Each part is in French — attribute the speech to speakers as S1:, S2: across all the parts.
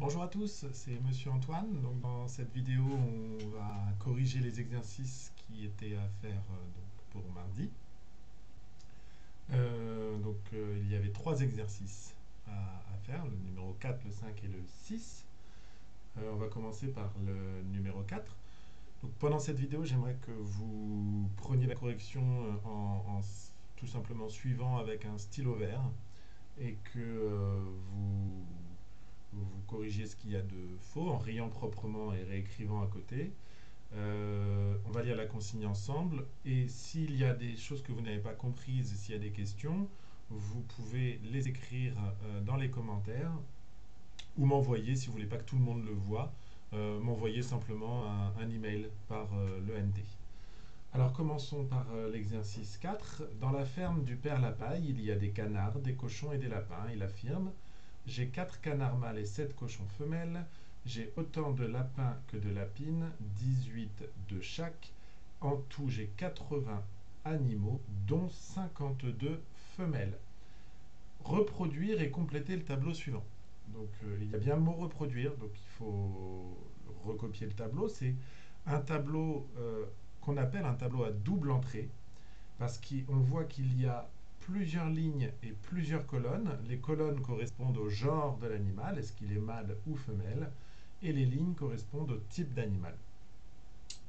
S1: Bonjour à tous, c'est Monsieur Antoine. Donc dans cette vidéo, on va corriger les exercices qui étaient à faire pour mardi. Il y avait trois exercices à faire, le numéro 4, le 5 et le 6. On va commencer par le numéro 4. Donc pendant cette vidéo, j'aimerais que vous preniez la correction tout simplement suivant avec un stylo vert et que vous corrigez ce qu'il y a de faux en riant proprement et réécrivant à côté. On va lire la consigne ensemble et s'il y a des choses que vous n'avez pas comprises, s'il y a des questions, vous pouvez les écrire dans les commentaires ou m'envoyer, si vous voulez pas que tout le monde le voit, m'envoyer simplement un email par le NT. Alors commençons par l'exercice 4. Dans la ferme du père Lapaille, il y a des canards, des cochons et des lapins. Il affirme: j'ai 4 canards mâles et 7 cochons femelles. J'ai autant de lapins que de lapines, 18 de chaque. En tout, j'ai 80 animaux, dont 52 femelles. Reproduire et compléter le tableau suivant. Donc il y a bien le mot reproduire, donc il faut recopier le tableau. C'est un tableau qu'on appelle un tableau à double entrée, parce qu'on voit qu'il y a plusieurs lignes et plusieurs colonnes. Les colonnes correspondent au genre de l'animal, est-ce qu'il est mâle ou femelle, et les lignes correspondent au type d'animal.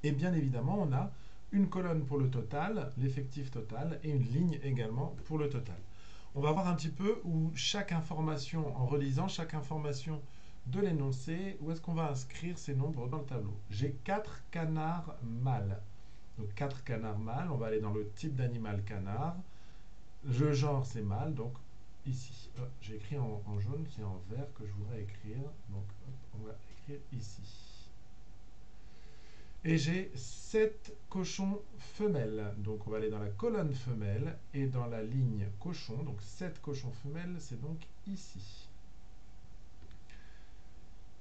S1: Et bien évidemment, on a une colonne pour le total, l'effectif total, et une ligne également pour le total. On va voir un petit peu où chaque information, en relisant chaque information de l'énoncé, où est-ce qu'on va inscrire ces nombres dans le tableau. J'ai 4 canards mâles. Donc 4 canards mâles, on va aller dans le type d'animal canard. Le genre c'est mâle, donc ici. J'ai écrit en jaune, c'est en vert que je voudrais écrire. Donc hop, on va écrire ici. Et j'ai 7 cochons femelles. Donc on va aller dans la colonne femelle et dans la ligne cochon. Donc 7 cochons femelles, c'est donc ici.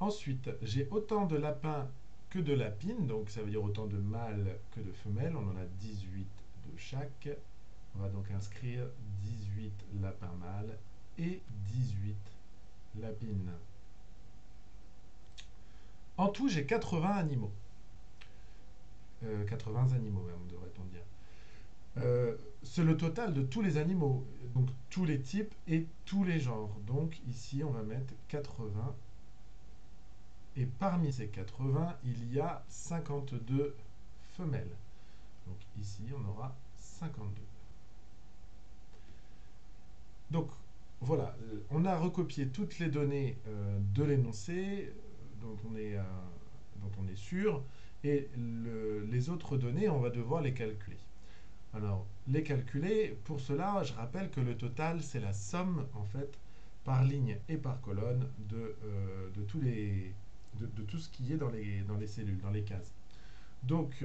S1: Ensuite, j'ai autant de lapins que de lapines, donc ça veut dire autant de mâles que de femelles. On en a 18 de chaque. On va donc inscrire 18 lapins mâles et 18 lapines. En tout, j'ai 80 animaux. 80 animaux même, devrait-on dire. C'est le total de tous les animaux, donc tous les types et tous les genres. Donc ici, on va mettre 80. Et parmi ces 80, il y a 52 femelles. Donc ici, on aura 52. Donc voilà, on a recopié toutes les données de l'énoncé dont on est sûr, et les autres données, on va devoir les calculer. Alors, les calculer, pour cela, je rappelle que le total, c'est la somme, en fait, par ligne et par colonne de tout ce qui est dans les cellules, dans les cases. Donc,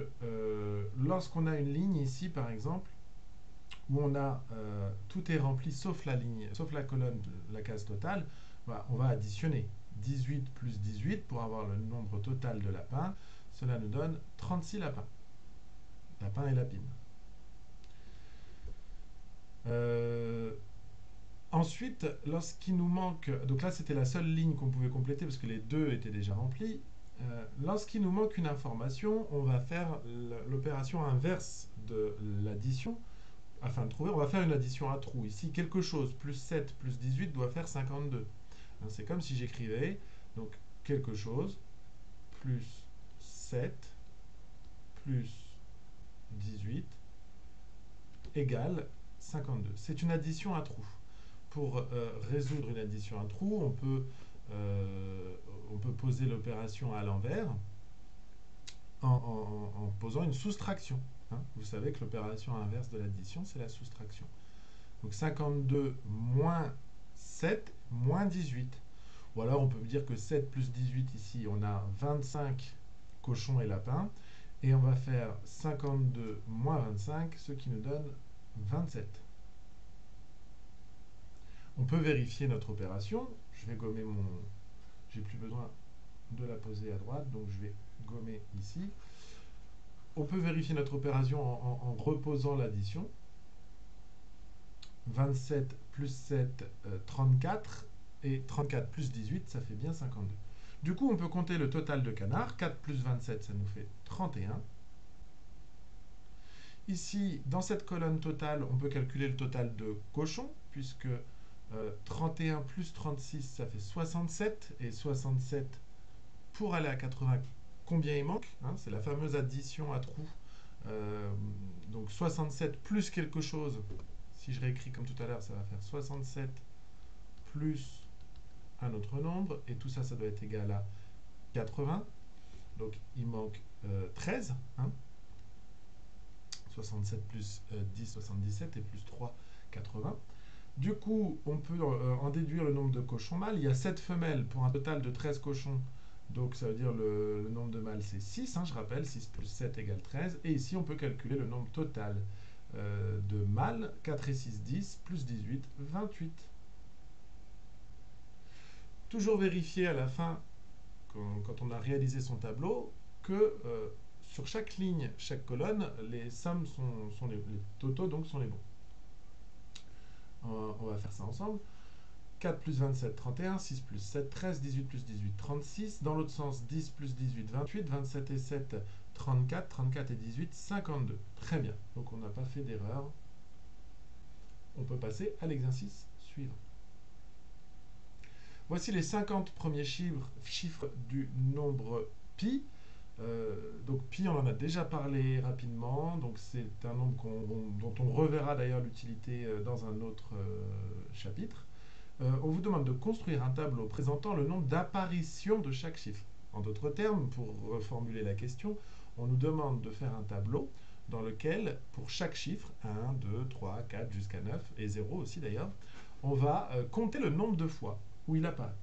S1: lorsqu'on a une ligne ici, par exemple, où on a tout est rempli sauf la ligne, sauf la colonne, la case totale, on va additionner 18 plus 18 pour avoir le nombre total de lapins. Cela nous donne 36 lapins. Lapins et lapines. Euh, Ensuite, lorsqu'il nous manque, donc là c'était la seule ligne qu'on pouvait compléter parce que les deux étaient déjà remplis. Lorsqu'il nous manque une information, on va faire l'opération inverse de l'addition. Afin de trouver, on va faire une addition à trous. Ici, quelque chose plus 7 plus 18 doit faire 52. C'est comme si j'écrivais donc quelque chose plus 7 plus 18 égale 52. C'est une addition à trous. Pour résoudre une addition à trous, on peut poser l'opération à l'envers en posant une soustraction. Vous savez que l'opération inverse de l'addition, c'est la soustraction. Donc 52 moins 7 moins 18. Ou alors on peut dire que 7 plus 18 ici, on a 25 cochons et lapins. Et on va faire 52 moins 25, ce qui nous donne 27. On peut vérifier notre opération. Je vais gommer mon... J'ai plus besoin de la poser à droite, donc je vais gommer ici. On peut vérifier notre opération en reposant l'addition. 27 plus 7, 34. Et 34 plus 18, ça fait bien 52. Du coup, on peut compter le total de canards. 4 plus 27, ça nous fait 31. Ici, dans cette colonne totale, on peut calculer le total de cochons, puisque 31 plus 36, ça fait 67. Et 67, pour aller à 80, combien il manque, hein? C'est la fameuse addition à trous. Euh, donc 67 plus quelque chose, si je réécris comme tout à l'heure, ça va faire 67 plus un autre nombre, et tout ça, ça doit être égal à 80. Donc il manque 13. Hein. 67 plus 10, 77, et plus 3, 80. Du coup, on peut en déduire le nombre de cochons mâles. Il y a 7 femelles pour un total de 13 cochons. Donc ça veut dire le nombre de mâles, c'est 6, hein, je rappelle, 6 plus 7 égale 13. Et ici, on peut calculer le nombre total de mâles. 4 et 6, 10, plus 18, 28. Toujours vérifier à la fin, quand on a réalisé son tableau, que sur chaque ligne, chaque colonne, les sommes sont les totaux, donc sont les bons. On va faire ça ensemble. 4 plus 27, 31, 6 plus 7, 13, 18 plus 18, 36. Dans l'autre sens, 10 plus 18, 28, 27 et 7, 34, 34 et 18, 52. Très bien, donc on n'a pas fait d'erreur. On peut passer à l'exercice suivant. Voici les 50 premiers chiffres du nombre pi. Donc pi, on en a déjà parlé rapidement. Donc c'est un nombre dont on reverra d'ailleurs l'utilité dans un autre chapitre. On vous demande de construire un tableau présentant le nombre d'apparitions de chaque chiffre. En d'autres termes, pour reformuler la question, on nous demande de faire un tableau dans lequel, pour chaque chiffre, 1, 2, 3, 4, jusqu'à 9, et 0 aussi d'ailleurs, on va compter le nombre de fois où il apparaît.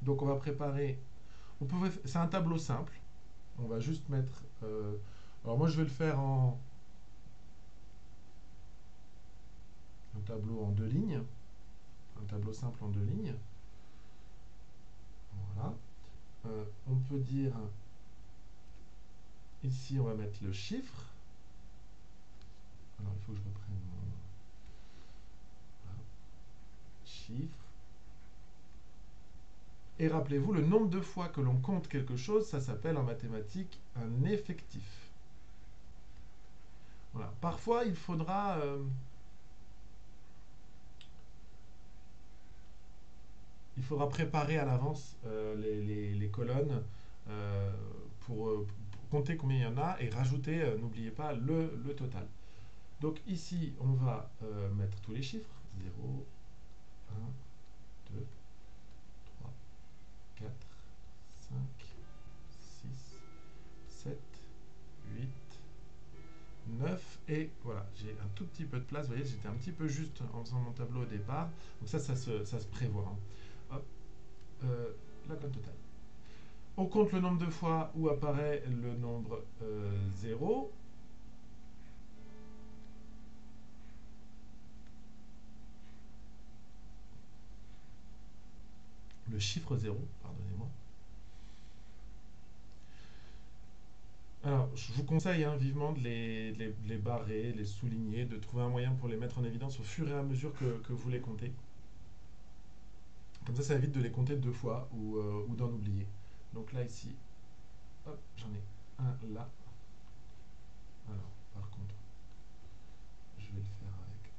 S1: Donc on va préparer... C'est un tableau simple. On va juste mettre... alors moi je vais le faire en... un tableau en 2 lignes. Un tableau simple en 2 lignes. Voilà. On peut dire... Ici on va mettre le chiffre. Alors il faut que je reprenne mon... Voilà. Chiffre. Et rappelez-vous, le nombre de fois que l'on compte quelque chose, ça s'appelle en mathématiques un effectif. Voilà. Parfois, il faudra préparer à l'avance les colonnes euh, pour compter combien il y en a et rajouter, n'oubliez pas, le total. Donc ici, on va mettre tous les chiffres. 0, 1, 2, 3, 4, 5, 6, 7, 8, 9, et voilà, j'ai un tout petit peu de place. Vous voyez, j'étais un petit peu juste en faisant mon tableau au départ. Donc ça se prévoit. Hein. Hop, la cote totale. On compte le nombre de fois où apparaît le nombre 0. Le chiffre 0, pardonnez-moi. Alors, je vous conseille vivement de les barrer, les souligner, de trouver un moyen pour les mettre en évidence au fur et à mesure que vous les comptez. Comme ça évite de les compter 2 fois ou d'en oublier. Donc là, ici, hop, j'en ai un là. Alors, par contre, je vais le faire avec...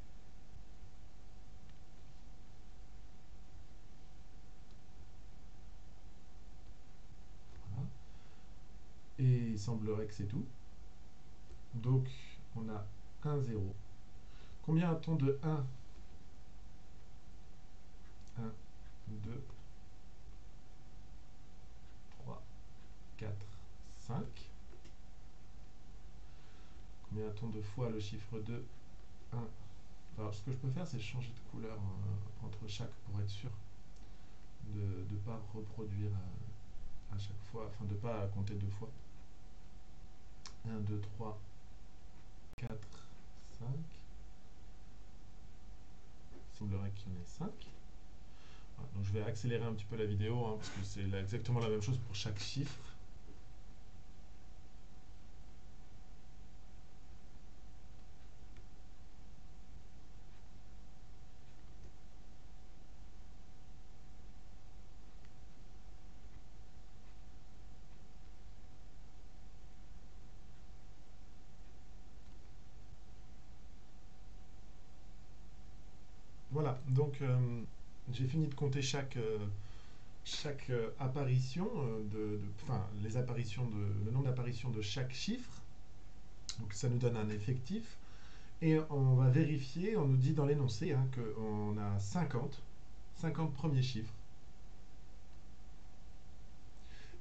S1: Voilà. Et il semblerait que c'est tout. Donc, on a 1, 0. Combien a-t-on de 1? 1, 2, 3, 4, 5. Combien a-t-on de fois le chiffre 2? 1. Alors, ce que je peux faire, c'est changer de couleur entre chaque pour être sûr de ne pas reproduire à chaque fois, enfin de ne pas compter 2 fois. 1, 2, 3, 4, 5. Il semblerait qu'il y en ait 5. Voilà, donc je vais accélérer un petit peu la vidéo, parce que c'est exactement la même chose pour chaque chiffre. donc j'ai fini de compter chaque apparition, enfin les apparitions le nombre d'apparitions de chaque chiffre. Donc ça nous donne un effectif. Et on va vérifier, on nous dit dans l'énoncé hein, qu'on a 50 premiers chiffres.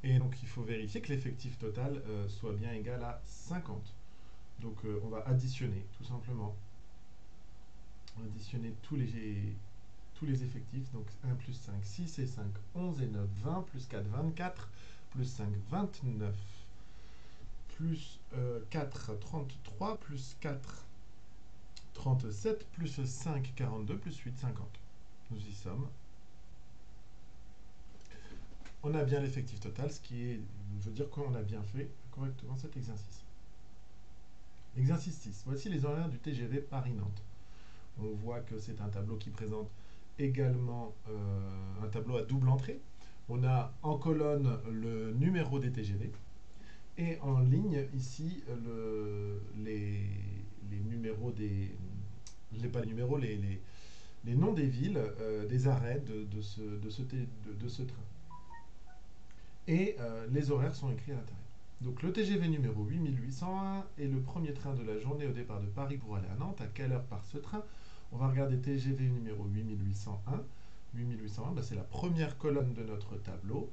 S1: Et donc il faut vérifier que l'effectif total soit bien égal à 50. Donc on va additionner tout simplement. On va additionner tous les effectifs. Donc 1 plus 5, 6 et 5, 11 et 9, 20, plus 4, 24, plus 5, 29, plus 4, 33, plus 4, 37, plus 5, 42, plus 8, 50. Nous y sommes. On a bien l'effectif total, ce qui veut dire qu'on a bien fait correctement cet exercice. Exercice 6. Voici les horaires du TGV Paris-Nantes. On voit que c'est un tableau qui présente également un tableau à double entrée. On a en colonne le numéro des TGV et en ligne ici les numéros pas les numéros, les noms des villes, des arrêts de ce train. Et les horaires sont écrits à l'intérieur. Donc le TGV numéro 8801 est le premier train de la journée au départ de Paris pour aller à Nantes. À quelle heure part ce train? On va regarder TGV numéro 8801. 8801, ben c'est la première colonne de notre tableau.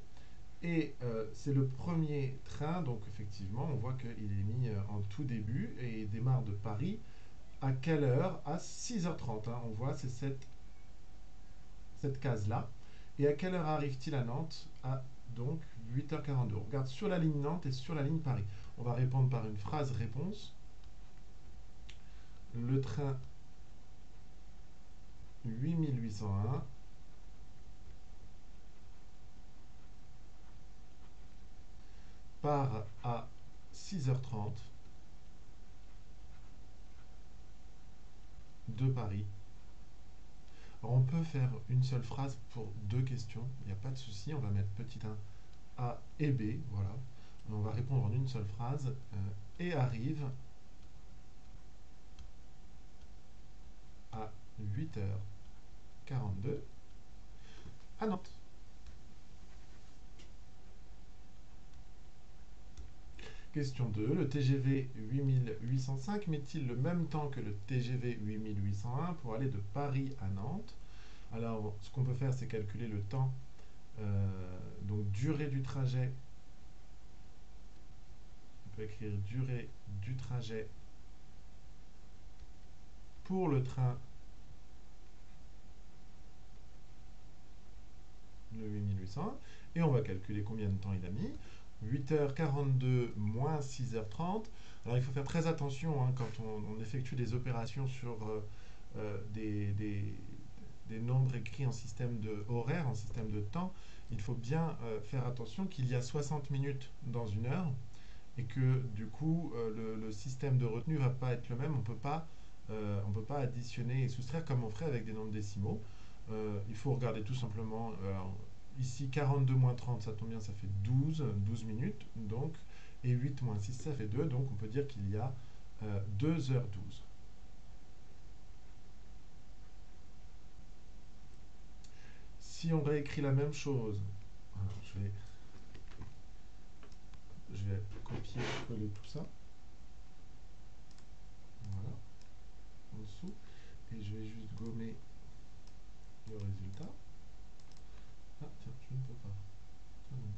S1: Et c'est le premier train, donc effectivement, on voit qu'il est mis en tout début et il démarre de Paris. À quelle heure? À 6h30. Hein. On voit, c'est cette case-là. Et à quelle heure arrive-t-il à Nantes? À donc 8h42. On regarde sur la ligne Nantes et sur la ligne Paris. On va répondre par une phrase réponse. Le train 8801 part à 6h30 de Paris. Alors on peut faire une seule phrase pour deux questions, il n'y a pas de souci, on va mettre petit 1 A et B, voilà. On va répondre en une seule phrase, et arrive à 8h42 à Nantes. Question 2. Le TGV 8805 met-il le même temps que le TGV 8801 pour aller de Paris à Nantes? Alors, ce qu'on peut faire, c'est calculer le temps, donc durée du trajet. On peut écrire durée du trajet pour le train le 8801. Et on va calculer combien de temps il a mis. 8h42 moins 6h30. Alors il faut faire très attention hein, quand on effectue des opérations sur des nombres écrits en système de horaire, en système de temps. Il faut bien faire attention qu'il y a 60 minutes dans une heure et que du coup le système de retenue ne va pas être le même. On peut pas additionner et soustraire comme on ferait avec des nombres décimaux. Il faut regarder tout simplement. Ici, 42 moins 30, ça tombe bien, ça fait 12 minutes. Donc, et 8 moins 6, ça fait 2. Donc, on peut dire qu'il y a 2h12. Si on réécrit la même chose, alors je vais copier-coller tout ça. Voilà, en dessous. Et je vais juste gommer le résultat. Ah, tiens, je ne peux pas. Ah, non.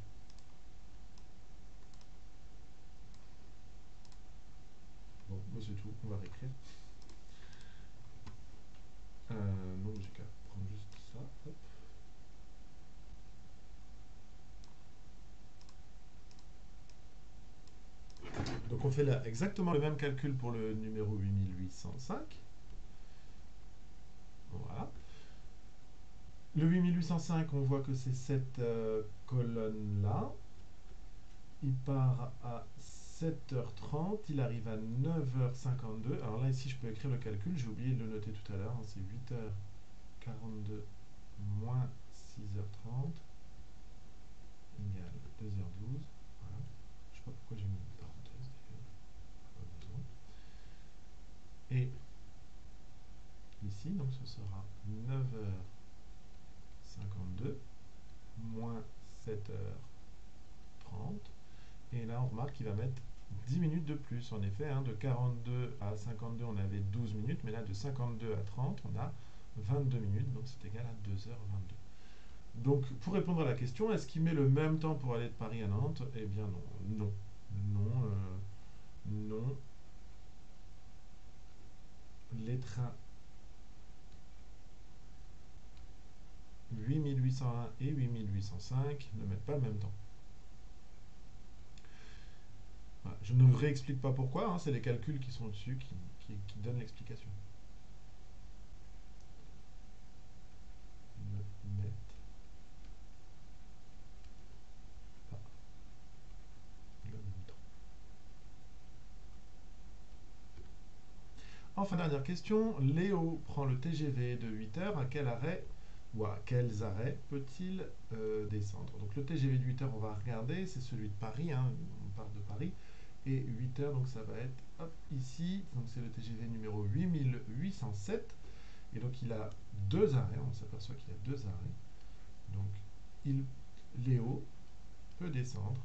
S1: Bon, bah c'est tout, on va réécrire. Non, j'ai qu'à prendre juste ça. Hop. Donc on fait là exactement le même calcul pour le numéro 8805. Voilà. Le 8805, on voit que c'est cette colonne-là. Il part à 7h30, il arrive à 9h52. Alors là, ici, je peux écrire le calcul, j'ai oublié de le noter tout à l'heure. Hein, c'est 8h42 moins 6h30 égale 2h12. Voilà. Je ne sais pas pourquoi j'ai mis une parenthèse d'ailleurs. Pas besoin. Et ici, donc ce sera 9h on remarque qu'il va mettre 10 minutes de plus. En effet, hein, de 42 à 52, on avait 12 minutes, mais là, de 52 à 30, on a 22 minutes, donc c'est égal à 2h22. Donc, pour répondre à la question, est-ce qu'il met le même temps pour aller de Paris à Nantes? Eh bien non, non, non, non. Les trains 8801 et 8805 ne mettent pas le même temps. Voilà. Je ne réexplique pas pourquoi, hein, c'est les calculs qui sont dessus qui donnent l'explication. Ne mettent pas le même temps. Enfin, dernière question. Léo prend le TGV de 8h. À quel arrêt ou à quels arrêts peut-il descendre? Donc le TGV de 8h, on va regarder, c'est celui de Paris, hein, on part de Paris. Et 8h, donc ça va être hop, ici, donc c'est le TGV numéro 8807. Et donc il a deux arrêts, on s'aperçoit qu'il y a deux arrêts. Donc Léo peut descendre.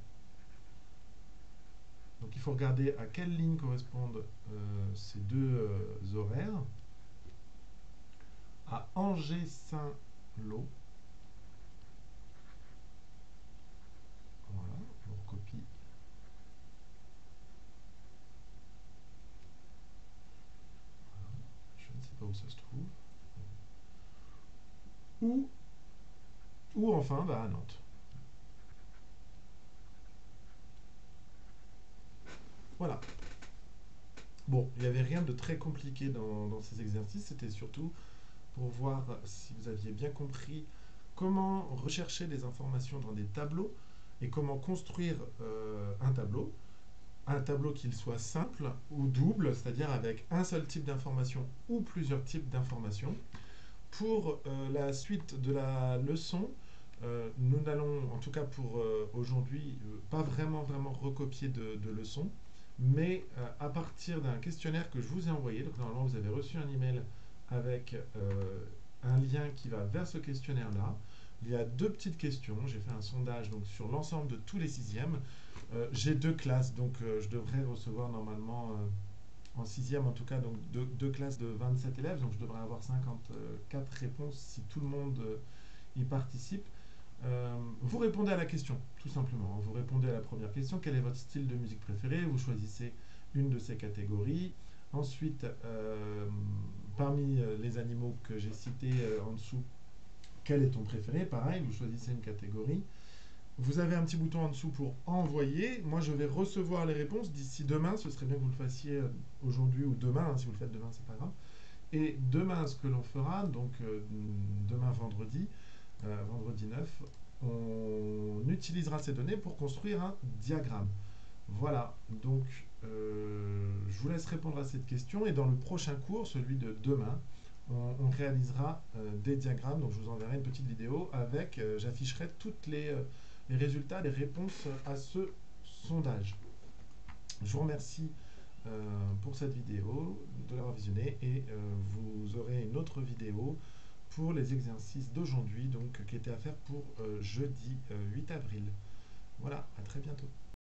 S1: Donc il faut regarder à quelle ligne correspondent ces deux horaires. À Angers-Saint-Lô. Voilà, on recopie. Voilà. Je ne sais pas où ça se trouve. Ou, ou enfin à Nantes. Voilà. Bon, il n'y avait rien de très compliqué dans ces exercices, c'était surtout pour voir si vous aviez bien compris comment rechercher des informations dans des tableaux et comment construire un tableau. Un tableau qu'il soit simple ou double, c'est-à-dire avec un seul type d'information ou plusieurs types d'informations. Pour la suite de la leçon, nous n'allons, en tout cas pour aujourd'hui, pas vraiment recopier de leçons, mais à partir d'un questionnaire que je vous ai envoyé, donc normalement vous avez reçu un email avec un lien qui va vers ce questionnaire-là. Il y a deux petites questions. J'ai fait un sondage donc, sur l'ensemble de tous les sixièmes. J'ai deux classes, donc je devrais recevoir normalement en sixième en tout cas, donc deux classes de 27 élèves, donc je devrais avoir 54 réponses si tout le monde y participe. Vous répondez à la question, tout simplement. Vous répondez à la première question, quel est votre style de musique préféré? Vous choisissez une de ces catégories. Ensuite, parmi les animaux que j'ai cités en dessous, quel est ton préféré? Pareil, vous choisissez une catégorie. Vous avez un petit bouton en dessous pour envoyer. Moi, je vais recevoir les réponses d'ici demain. Ce serait bien que vous le fassiez aujourd'hui ou demain. Hein, si vous le faites demain, c'est pas grave. Et demain, ce que l'on fera, donc demain vendredi, vendredi 9, on utilisera ces données pour construire un diagramme. Voilà, donc je vous laisse répondre à cette question et dans le prochain cours, celui de demain, on réalisera des diagrammes. Donc je vous enverrai une petite vidéo avec, j'afficherai toutes les résultats, les réponses à ce sondage. Je vous remercie pour cette vidéo, de l'avoir visionnée et vous aurez une autre vidéo pour les exercices d'aujourd'hui, donc qui étaient à faire pour jeudi 8 avril. Voilà, à très bientôt.